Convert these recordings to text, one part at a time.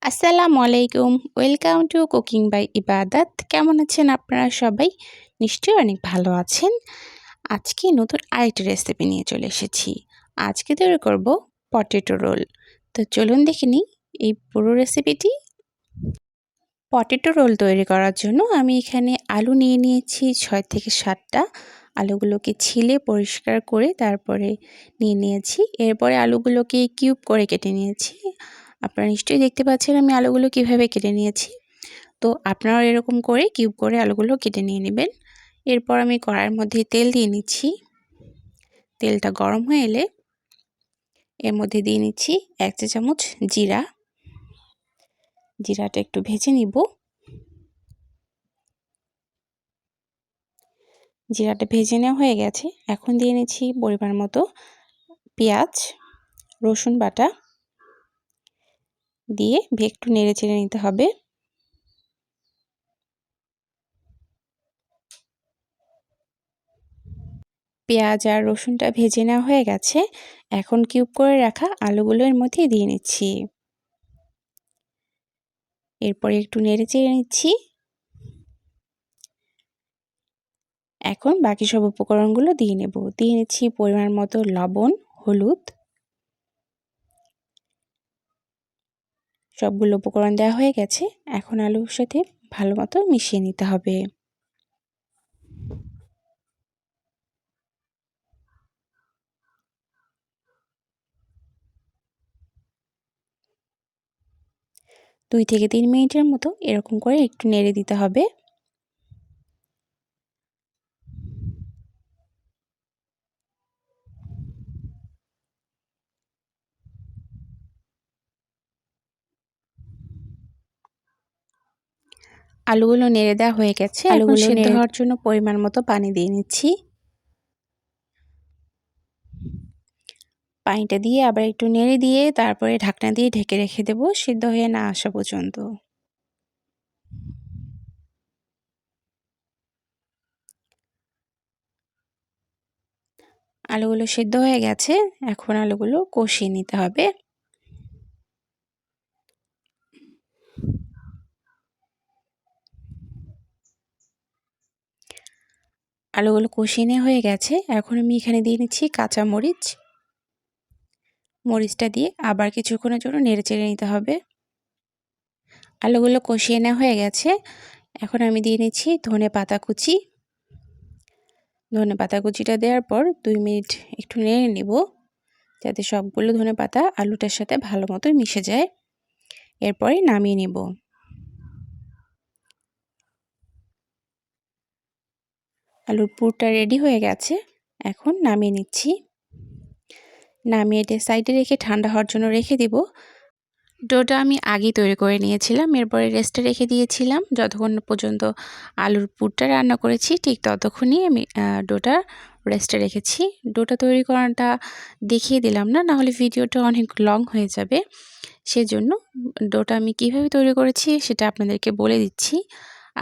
আসসালামু আলাইকুম। Welcome to cooking by ইবাদাত। কেমন আছেন আপনারা সবাই? নিশ্চয়ই অনেক ভালো আছেন। আজকে নতুন আরেকটি রেসিপি নিয়ে চলে এসেছি। আজকে তৈরি করব পটেটো রোল। তো চলুন দেখে নিই এই পুরো রেসিপিটি। পটেটো রোল তৈরি করার জন্য আমি এখানে আলু নিয়ে নিয়েছি 6 থেকে 7টা। আলুগুলোকে ছিলে পরিষ্কার করে তারপরে নিয়ে নিয়েছি। এরপরে আলুগুলোকে কিউব করে কেটে নিয়েছি। আপনারা নিশ্চয়ই দেখতে পাচ্ছেন আমি আলুগুলো কিভাবে কেটে নিয়েছি। তো আপনারা এরকম করে কিউব করে আলুগুলো কেটে নিয়ে নেবেন। এরপর আমি কড়াইয়ের মধ্যে তেল দিয়ে নিচ্ছি। তেলটা গরম হয়ে এলে এর মধ্যে দিয়ে নিচ্ছি 1 চা চামচ জিরা। জিরাটা একটু ভেজে নিব। জিরাটা ভেজে নেওয়া হয়ে গেছে। এখন দিয়ে নিচ্ছি পরিমাণ মতো পেঁয়াজ, রসুন বাটা দিয়ে একটু নেড়ে চেড়ে নিতে হবে। পেঁয়াজ আর রসুনটা ভেজে নেওয়া হয়ে গেছে। এখন কিউব করে রাখা আলুগুলো এর মধ্যে দিয়ে নিচ্ছি। এরপরে একটু নেড়ে চেড়ে নিচ্ছি। এখন বাকি সব উপকরণগুলো দিয়ে নেব। দিয়ে নিচ্ছি পরিমাণ মতো লবণ, হলুদ। সবগুলো উপকরণ দেওয়া হয়ে গেছে। এখন আলুর সাথে ভালো মতো মিশিয়ে নিতে হবে। দুই থেকে 3 মিনিটের মতো এরকম করে একটু নেড়ে দিতে হবে। আলুগুলো নেড়ে দেওয়া হয়ে গেছে। আলুগুলো সেদ্ধ হওয়ার জন্য পরিমাণ মতো পানি দিয়ে নিচ্ছি। পানিটা দিয়ে আবার একটু নেড়ে দিয়ে তারপরে ঢাকনা দিয়ে ঢেকে রেখে দেব সিদ্ধ হয়ে না আসা পর্যন্ত। আলুগুলো সিদ্ধ হয়ে গেছে। এখন আলুগুলো কষিয়ে নিতে হবে। আলুগুলো কষিয়ে নেওয়া হয়ে গেছে। এখন আমি এখানে দিয়ে নিচ্ছি কাঁচা মরিচ। মরিচটা দিয়ে আবার কিছুক্ষণের জন্য নেড়েচেড়ে নিতে হবে। আলুগুলো কষিয়ে নেওয়া হয়ে গেছে। এখন আমি দিয়ে নিচ্ছি ধনেপাতা কুচি। ধনেপাতা কুচিটা দেওয়ার পর 2 মিনিট একটু নেড়ে নেব যাতে সবগুলো ধনেপাতা আলুটার সাথে ভালো মতো মিশে যায়। এরপরে নামিয়ে নেব। আলুর পুরটা রেডি হয়ে গেছে। এখন নামিয়ে নিচ্ছি। নামিয়ে এটা সাইডে রেখে ঠান্ডা হওয়ার জন্য রেখে দিব। ডোটা আমি আগেই তৈরি করে নিয়েছিলাম। এরপরে রেস্টে রেখে দিয়েছিলাম যতক্ষণ পর্যন্ত আলুর পুরটা রান্না করেছি ঠিক ততক্ষণই আমি ডোটা রেস্টে রেখেছি। ডোটা তৈরি করাটা দেখিয়ে দিলাম না, নাহলে ভিডিওটা অনেক লং হয়ে যাবে। সেজন্য ডোটা আমি কিভাবে তৈরি করেছি সেটা আপনাদেরকে বলে দিচ্ছি।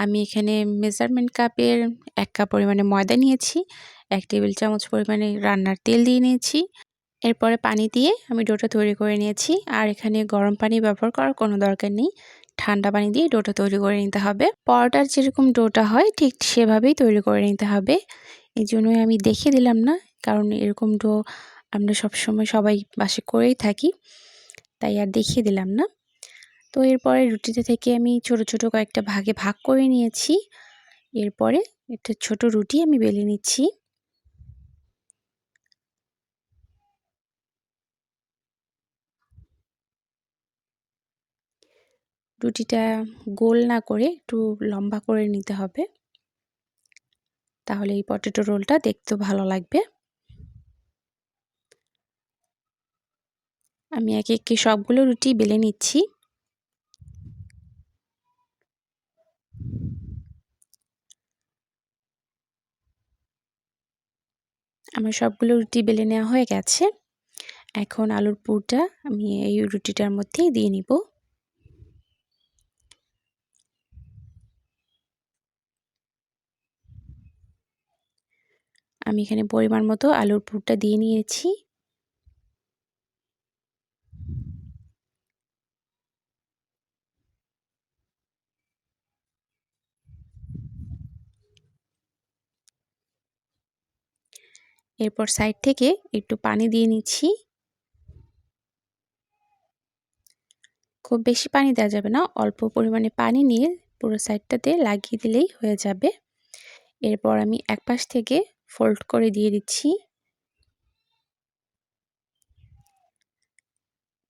আমি এখানে মেজারমেন্ট কাপের 1 কাপ পরিমাণে ময়দা নিয়েছি। 1 টেবিল চামচ পরিমাণে রান্নার তেল দিয়ে নিয়েছি। এরপরে পানি দিয়ে আমি ডোটা তৈরি করে নিয়েছি। আর এখানে গরম পানি ব্যবহার করার কোনো দরকার নেই। ঠান্ডা পানি দিয়ে ডোটা তৈরি করে নিতে হবে। পরোটার যেরকম ডোটা হয় ঠিক সেভাবেই তৈরি করে নিতে হবে। এই জন্যই আমি দেখিয়ে দিলাম না, কারণ এরকম ডো আমরা সবসময় সবাই বাসায় করেই থাকি, তাই আর দেখিয়ে দিলাম না। তো এরপরে রুটিটা থেকে আমি ছোট ছোট কয়েকটা ভাগে ভাগ করে নিয়েছি। এরপরে একটা ছোট রুটি আমি বেলে নিচ্ছি। রুটিটা গোল না করে একটু লম্বা করে নিতে হবে, তাহলে এই পটেটো রোলটা দেখতেও ভালো লাগবে। আমি একে একে সবগুলো রুটি বেলে নিচ্ছি। আমার সবগুলো রুটি বেলে নেওয়া হয়ে গেছে। এখন আলুর পুরটা আমি এই রুটিটার মধ্যেই দিয়ে নিব। আমি এখানে পরিমাণ মতো আলুর পুরটা দিয়ে নিয়েছি। এরপর সাইড থেকে একটু পানি দিয়ে নিচ্ছি। খুব বেশি পানি দেওয়া যাবে না, অল্প পরিমাণে পানি নিয়ে পুরো সাইডটাতে লাগিয়ে দিলেই হয়ে যাবে। এরপর আমি এক পাশ থেকে ফোল্ড করে দিয়ে দিচ্ছি।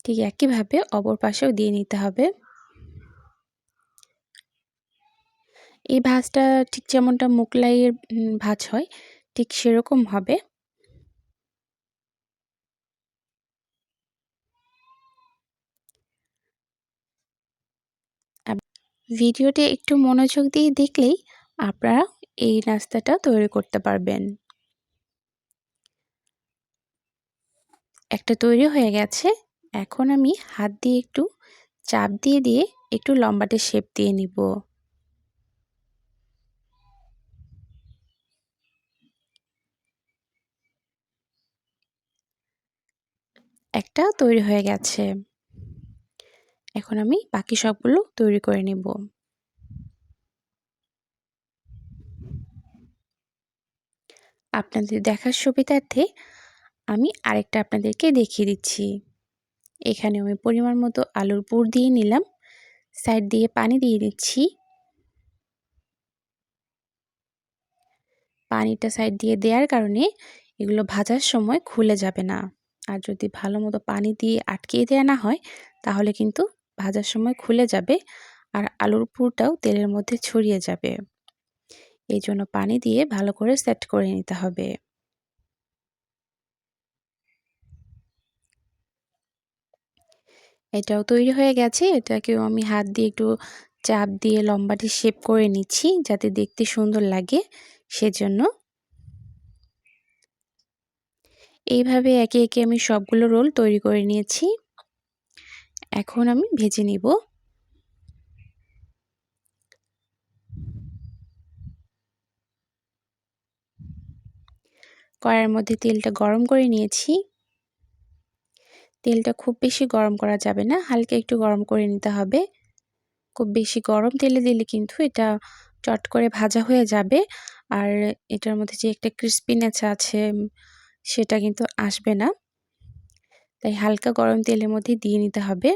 ঠিক একইভাবে অপর পাশেও দিয়ে নিতে হবে। এই ভাঁজটা ঠিক যেমনটা মোগলাইয়ের ভাঁজ হয় ঠিক সেরকম হবে। ভিডিওটি একটু মনোযোগ দিয়ে দেখলেই আপনারা এই নাস্তাটা তৈরি করতে পারবেন। একটা তৈরি হয়ে গেছে। এখন আমি হাত দিয়ে একটু চাপ দিয়ে দিয়ে একটু লম্বাটে শেপ দিয়ে নিব। একটা তৈরি হয়ে গেছে। এখন আমি বাকি সবগুলো তৈরি করে নেব। আপনাদের দেখার সুবিধার্থে আমি আরেকটা আপনাদেরকে দেখিয়ে দিচ্ছি। এখানে আমি পরিমাণ মতো আলুর পুর দিয়ে নিলাম, সাইড দিয়ে পানি দিয়ে দিচ্ছি। পানিটা সাইড দিয়ে দেওয়ার কারণে এগুলো ভাজার সময় খুলে যাবে না। আর যদি ভালো মতো পানি দিয়ে আটকিয়ে দেওয়া না হয় তাহলে কিন্তু ভাজার সময় খুলে যাবে আর আলুর পুরটাও তেলের মধ্যে ছড়িয়ে যাবে। এই জন্য পানি দিয়ে ভালো করে সেট করে নিতে হবে। এটাও তৈরি হয়ে গেছে। এটাকেও আমি হাত দিয়ে একটু চাপ দিয়ে লম্বাটে শেপ করে নিচ্ছি যাতে দেখতে সুন্দর লাগে সেজন্য। এইভাবে একে একে আমি সবগুলো রোল তৈরি করে নিয়েছি। এখন আমি ভেজে নিব। কড়াইয়ের মধ্যে তেলটা গরম করে নিয়েছি। তেলটা খুব বেশি গরম করা যাবে না, হালকা একটু গরম করে নিতে হবে। খুব বেশি গরম তেলে দিলে কিন্তু এটা চট করে ভাজা হয়ে যাবে আর এটার মধ্যে যে একটা ক্রিস্পিনেস আছে সেটা কিন্তু আসবে না। তাই হালকা গরম তেলের মধ্যে দিয়ে নিতে হবে।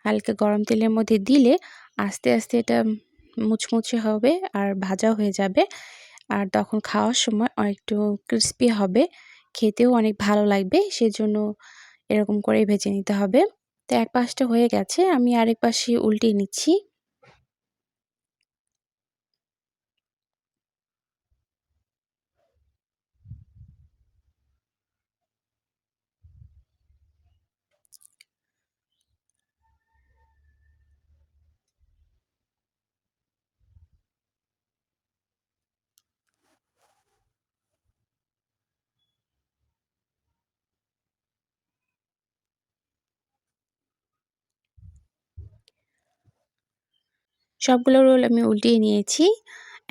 হালকা গরম তেলের মধ্যে দিলে আস্তে আস্তে এটা মুচমুচে হবে আর ভাজা হয়ে যাবে আর তখন খাওয়ার সময় একটু ক্রিস্পি হবে, খেতেও অনেক ভালো লাগবে। সেজন্য এরকম করেই ভেজে নিতে হবে। তো এক পাশটা হয়ে গেছে, আমি আরেক পাশে উল্টিয়ে নিচ্ছি। সবগুলো রোল আমি উল্টিয়ে নিয়েছি।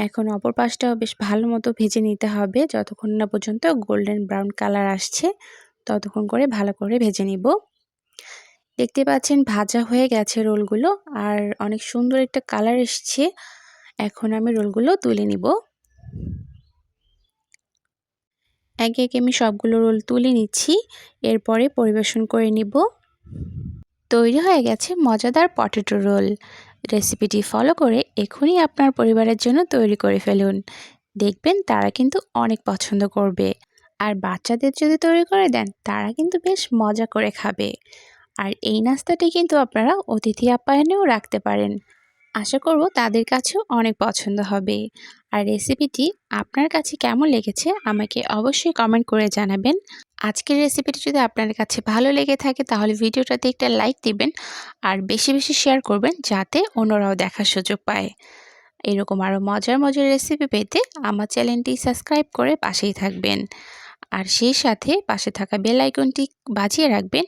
এখন অপর পাশটাও বেশ ভালো মতো ভেজে নিতে হবে যতক্ষণ না পর্যন্ত গোল্ডেন ব্রাউন কালার আসছে, ততক্ষণ করে ভালো করে ভেজে নিব। দেখতে পাচ্ছেন ভাজা হয়ে গেছে রোলগুলো আর অনেক সুন্দর একটা কালার এসছে। এখন আমি রোলগুলো তুলে নিব। একে একে আমি সবগুলো রোল তুলে নিচ্ছি, এরপরে পরিবেশন করে নিব। তৈরি হয়ে গেছে মজাদার পটেটো রোল। রেসিপিটি ফলো করে এখনই আপনার পরিবারের জন্য তৈরি করে ফেলুন, দেখবেন তারা কিন্তু অনেক পছন্দ করবে। আর বাচ্চাদের যদি তৈরি করে দেন তারা কিন্তু বেশ মজা করে খাবে। আর এই নাস্তাটি কিন্তু আপনারা অতিথি আপ্যায়নেও রাখতে পারেন, আশা করব তাদের কাছেও অনেক পছন্দ হবে। আর রেসিপিটি আপনার কাছে কেমন লেগেছে আমাকে অবশ্যই কমেন্ট করে জানাবেন। আজকের রেসিপিটি যদি আপনার কাছে ভালো লেগে থাকে তাহলে ভিডিওটাতে একটা লাইক দিবেন আর বেশি বেশি শেয়ার করবেন যাতে অন্যরাও দেখার সুযোগ পায়। এরকম আরও মজার মজার রেসিপি পেতে আমার চ্যানেলটি সাবস্ক্রাইব করে পাশেই থাকবেন আর সেই সাথে পাশে থাকা বেল আইকনটি বাজিয়ে রাখবেন।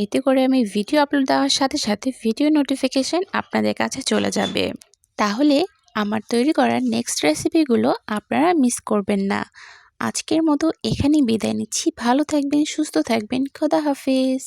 এতে করে আমি ভিডিও আপলোড দেওয়ার সাথে সাথে ভিডিও নোটিফিকেশন আপনাদের কাছে চলে যাবে। তাহলে আমার তৈরি করার নেক্সট রেসিপিগুলো আপনারা মিস করবেন না। আজকের মতো এখানেই বিদায় নিচ্ছি। ভালো থাকবেন, সুস্থ থাকবেন। খোদা হাফেজ।